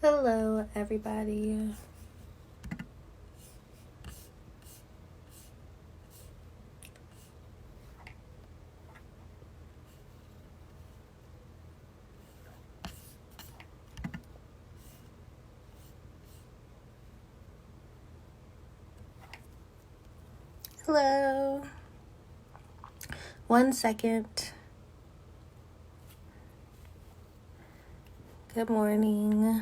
Hello, everybody. Hello. 1 second. Good morning.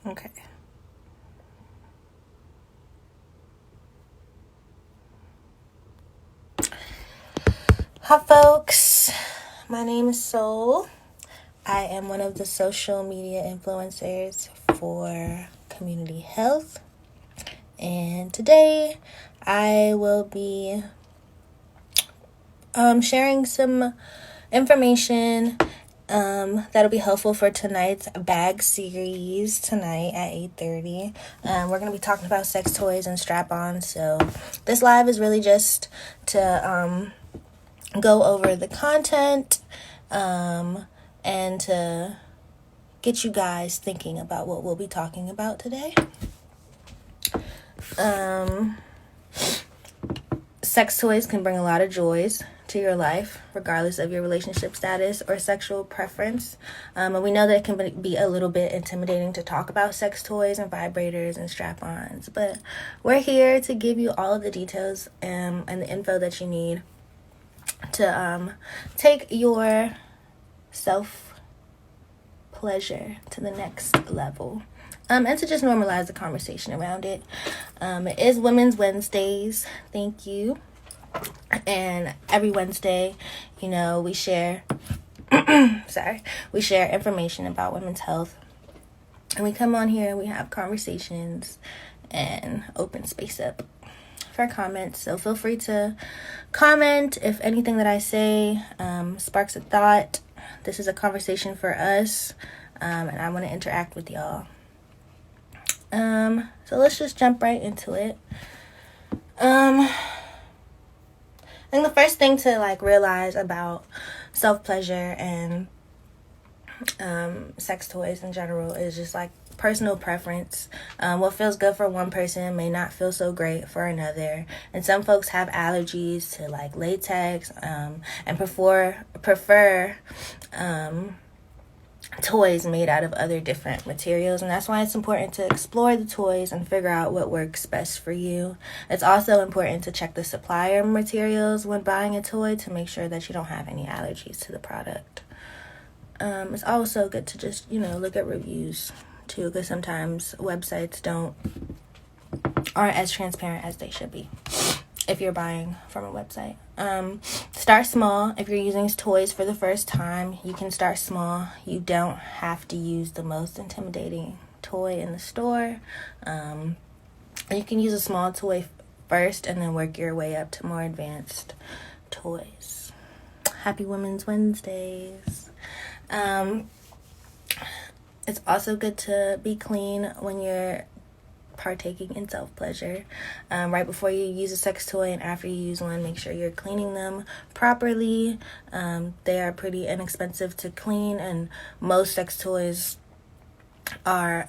Okay. Hi, folks. My name is Soul. I am one of the social media influencers for community health. And today I will be sharing some information that'll be helpful for tonight's B.A.G.G series tonight at 8:30. We're going to be talking about sex toys and strap-ons. So this live is really just to go over the content and to get you guys thinking about what we'll be talking about today. Sex toys can bring a lot of joys to your life, regardless of your relationship status or sexual preference. And we know that it can be a little bit intimidating to talk about sex toys and vibrators and strap-ons, but we're here to give you all of the details and the info that you need to take your self-pleasure to the next level. And to just normalize the conversation around it. It is Women's Wednesdays. Thank you. And every Wednesday, we share we share information about women's health. And we come on here and we have conversations and open space up for comments. So feel free to comment if anything that I say sparks a thought. This is a conversation for us, and I want to interact with y'all. So let's just jump right into it. I think the first thing to realize about self-pleasure and sex toys in general is just personal preference. What feels good for one person may not feel so great for another, and some folks have allergies to latex and prefer toys made out of other different materials, and that's why it's important to explore the toys and figure out what works best for you. It's also important to check the supplier materials when buying a toy to make sure that you don't have any allergies to the product. It's also good to just look at reviews too, because sometimes websites aren't as transparent as they should be if you're buying from a website. Start small. If you're using toys for the first time, you can start small. You don't have to use the most intimidating toy in the store. You can use a small toy first and then work your way up to more advanced toys. Happy Women's Wednesdays. It's also good to be clean when you're partaking in self-pleasure. Right before you use a sex toy and after you use one, make sure you're cleaning them properly. They are pretty inexpensive to clean, and most sex toys are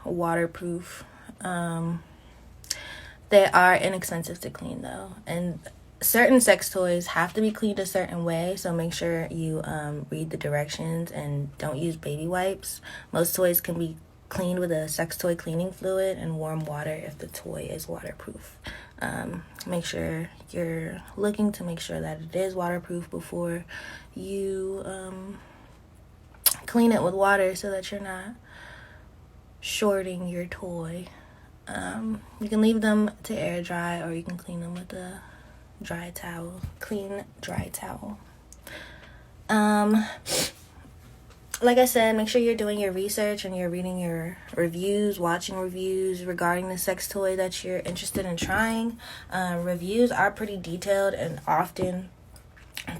waterproof. They are inexpensive to clean though, and certain sex toys have to be cleaned a certain way, so make sure you read the directions and don't use baby wipes. Most toys can be cleaned with a sex toy cleaning fluid and warm water if the toy is waterproof. Make sure you're looking to make sure that it is waterproof before you clean it with water, so that you're not shorting your toy. You can leave them to air dry, or you can clean them with a clean dry towel. Like I said, make sure you're doing your research and you're reading your reviews, watching reviews regarding the sex toy that you're interested in trying. Reviews are pretty detailed and often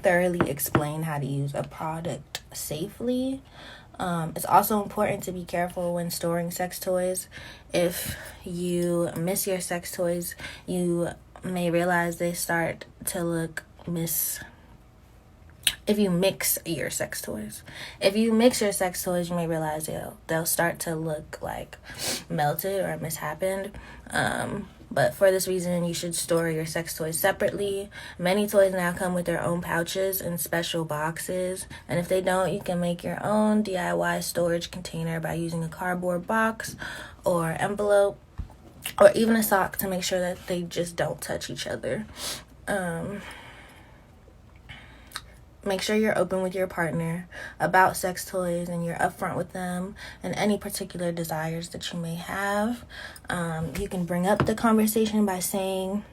thoroughly explain how to use a product safely. It's also important to be careful when storing sex toys. If you miss your sex toys, you may realize they start to look if you mix your sex toys. If you mix your sex toys, you may realize they'll start to look like melted or mishappened. But for this reason, you should store your sex toys separately. Many toys now come with their own pouches and special boxes. And if they don't, you can make your own DIY storage container by using a cardboard box or envelope, or even a sock, to make sure that they just don't touch each other. Make sure you're open with your partner about sex toys and you're upfront with them and any particular desires that you may have. You can bring up the conversation by saying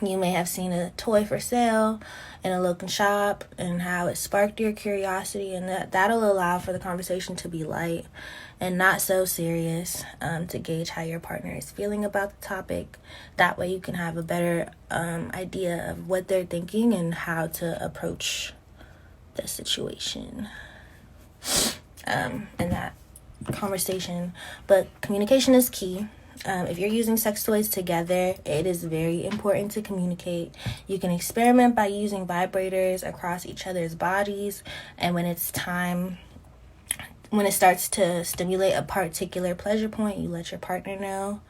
you may have seen a toy for sale in a local shop and how it sparked your curiosity, and that'll allow for the conversation to be light and not so serious, to gauge how your partner is feeling about the topic. That way you can have a better idea of what they're thinking and how to approach the situation in that conversation. But communication is key. If you're using sex toys together, it is very important to communicate. You can experiment by using vibrators across each other's bodies, and when it starts to stimulate a particular pleasure point, you let your partner know.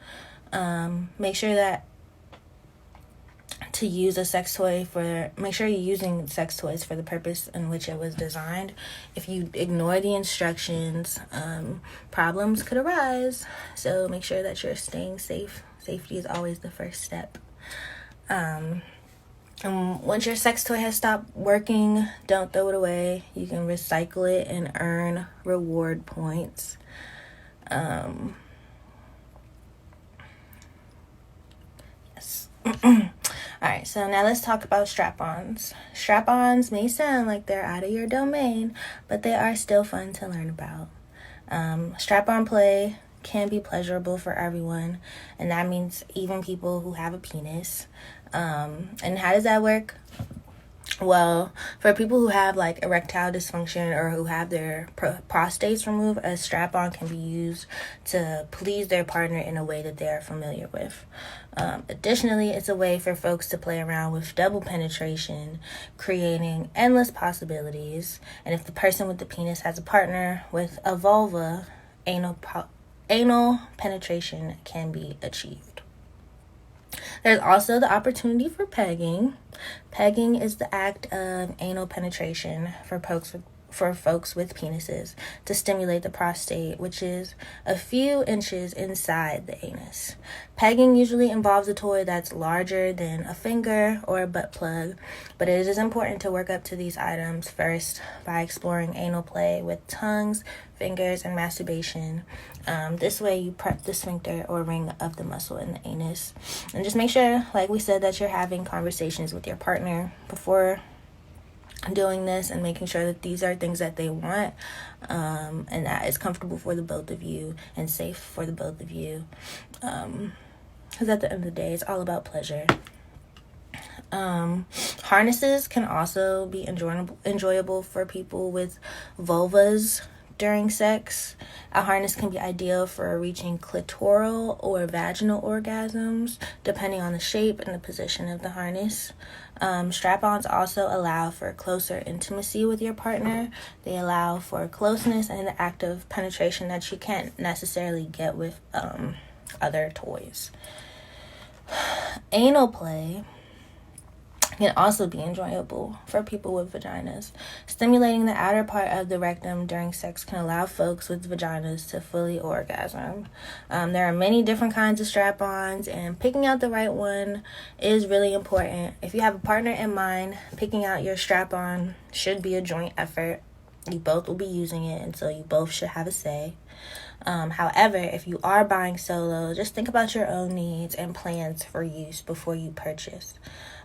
Make sure you're using sex toys for the purpose in which it was designed. If you ignore the instructions, problems could arise. So make sure that you're staying safe. Safety is always the first step. And once your sex toy has stopped working, don't throw it away. You can recycle it and earn reward points. Yes. Alright, so now let's talk about strap-ons. Strap-ons may sound like they're out of your domain, but they are still fun to learn about. Strap-on play can be pleasurable for everyone, and that means even people who have a penis. And how does that work? Well, for people who have like erectile dysfunction or who have their prostates removed, a strap-on can be used to please their partner in a way that they are familiar with. Additionally, it's a way for folks to play around with double penetration, creating endless possibilities. And if the person with the penis has a partner with a vulva, anal penetration can be achieved. There's also the opportunity for pegging. Pegging is the act of anal penetration for folks with penises to stimulate the prostate, which is a few inches inside the anus. Pegging usually involves a toy that's larger than a finger or a butt plug, but it is important to work up to these items first by exploring anal play with tongues, fingers, and masturbation. This way you prep the sphincter or ring of the muscle in the anus. And just make sure, like we said, that you're having conversations with your partner before doing this and making sure that these are things that they want, and that it's comfortable for the both of you and safe for the both of you. Because at the end of the day, it's all about pleasure. Harnesses can also be enjoyable for people with vulvas during sex. A harness can be ideal for reaching clitoral or vaginal orgasms, depending on the shape and the position of the harness. Strap-ons also allow for closer intimacy with your partner. They allow for closeness and the act of penetration that you can't necessarily get with other toys. Anal play can also be enjoyable for people with vaginas. Stimulating the outer part of the rectum during sex can allow folks with vaginas to fully orgasm. There are many different kinds of strap-ons, and picking out the right one is really important. If you have a partner in mind, picking out your strap-on should be a joint effort. You both will be using it, and so you both should have a say. However, if you are buying solo, just think about your own needs and plans for use before you purchase.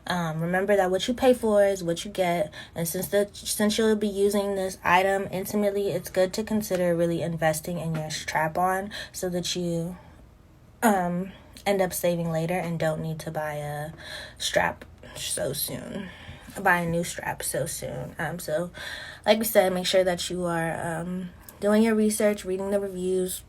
Remember that what you pay for is what you get, and since you'll be using this item intimately, it's good to consider really investing in your strap-on so that you end up saving later and don't need to buy a strap so soon. Buy a new strap so soon. So like we said, make sure that you are doing your research, reading the reviews,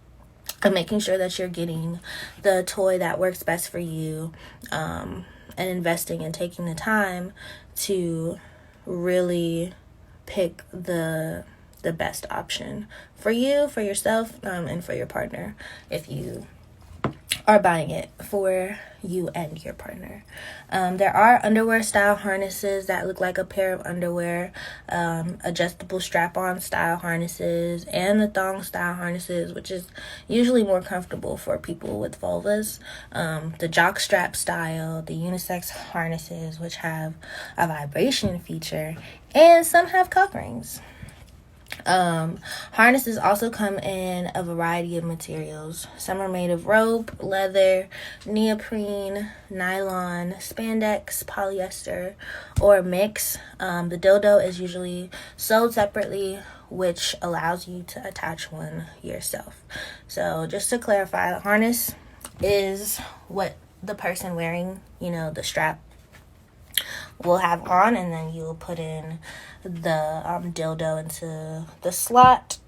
and making sure that you're getting the toy that works best for you, and investing and taking the time to really pick the best option for you, for yourself, and for your partner if you are buying it for you and your partner. There are underwear style harnesses that look like a pair of underwear, adjustable strap-on style harnesses, and the thong style harnesses, which is usually more comfortable for people with vulvas. The jock strap style, the unisex harnesses, which have a vibration feature, and some have cock rings. Harnesses also come in a variety of materials. Some are made of rope, leather, neoprene, nylon, spandex, polyester, or a mix. The dildo is usually sold separately, which allows you to attach one yourself. So just to clarify, the harness is what the person wearing, the strap will have on, and then you'll put in the dildo into the slot,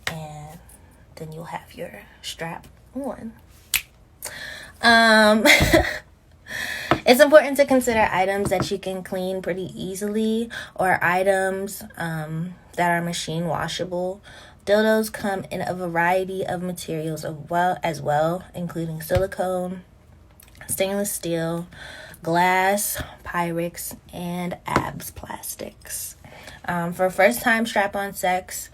and then you'll have your strap on. It's important to consider items that you can clean pretty easily, or items that are machine washable. Dildos come in a variety of materials as well, including silicone, stainless steel, glass, Pyrex, and ABS plastics. For first-time strap-on sex,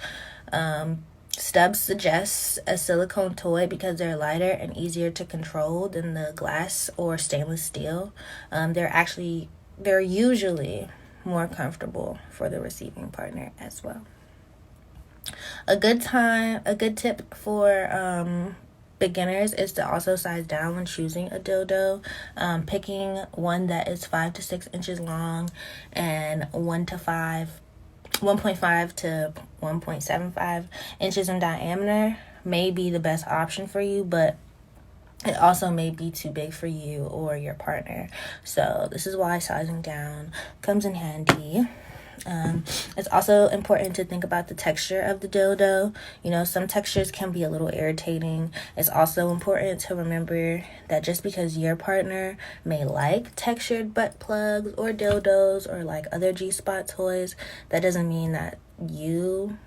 Stubbs suggests a silicone toy because they're lighter and easier to control than the glass or stainless steel. They're usually more comfortable for the receiving partner as well. A good tip for beginners is to also size down when choosing a dildo. Picking one that is 5 to 6 inches long and 1.5 to 1.75 inches in diameter may be the best option for you, but it also may be too big for you or your partner. So this is why sizing down comes in handy. It's also important to think about the texture of the dildo. Some textures can be a little irritating. It's also important to remember that just because your partner may like textured butt plugs or dildos or like other G-spot toys, that doesn't mean that you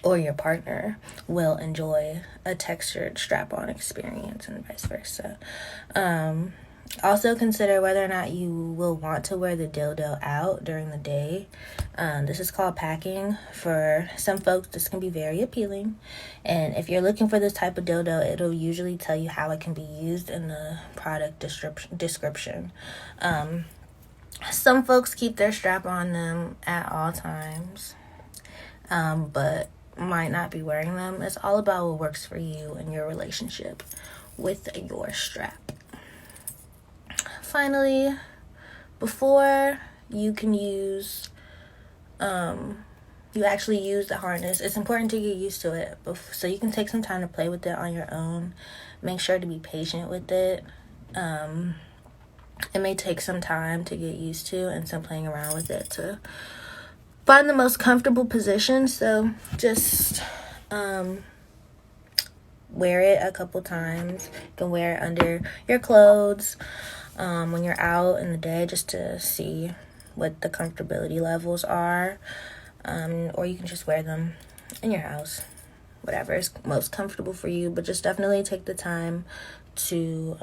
or your partner will enjoy a textured strap-on experience, and vice versa. Also consider whether or not you will want to wear the dildo out during the day. This is called packing. For some folks, this can be very appealing. And if you're looking for this type of dildo, it'll usually tell you how it can be used in the product description. Some folks keep their strap on them at all times, but might not be wearing them. It's all about what works for you and your relationship with your strap. Finally, before you can use you actually use the harness, it's important to get used to it so you can take some time to play with it on your own. Make sure to be patient with it. It may take some time to get used to and some playing around with it to find the most comfortable position. So just wear it a couple times. You can wear it under your clothes when you're out in the day, just to see what the comfortability levels are, or you can just wear them in your house, whatever is most comfortable for you. But just definitely take the time to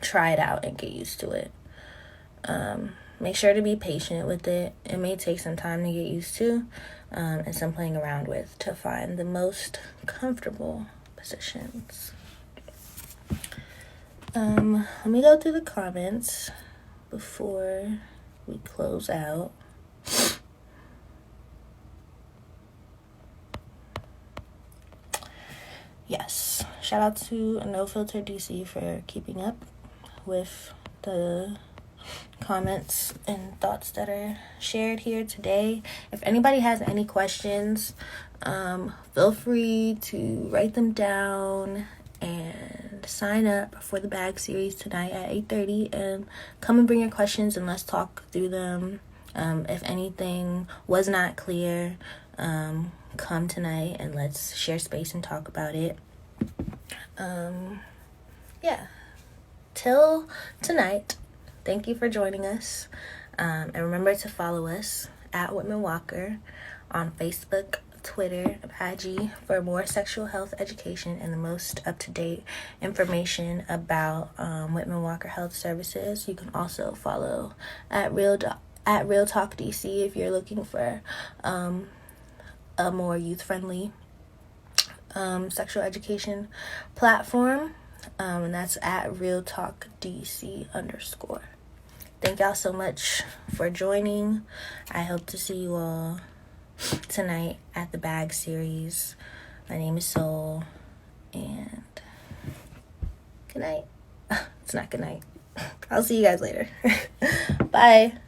try it out and get used to it. Make sure to be patient with it. It may take some time to get used to, and some playing around with to find the most comfortable positions. Let me go through the comments before we close out. Yes, shout out to No Filter DC for keeping up with the comments and thoughts that are shared here today. If anybody has any questions, feel free to write them down and sign up for the B.A.G.G series tonight at 8:30, and come and bring your questions and let's talk through them. If anything was not clear, come tonight and let's share space and talk about it. Yeah, till tonight, thank you for joining us, and remember to follow us at Whitman-Walker on Facebook, Twitter, B.A.G.G for more sexual health education and the most up-to-date information about Whitman-Walker Health Services. You can also follow at Real Talk DC if you're looking for a more youth-friendly sexual education platform, and that's at Real Talk DC _. Thank y'all so much for joining. I hope to see you all tonight at the B.A.G.G series. My name is Soul, and good night. It's not good night. I'll see you guys later. Bye.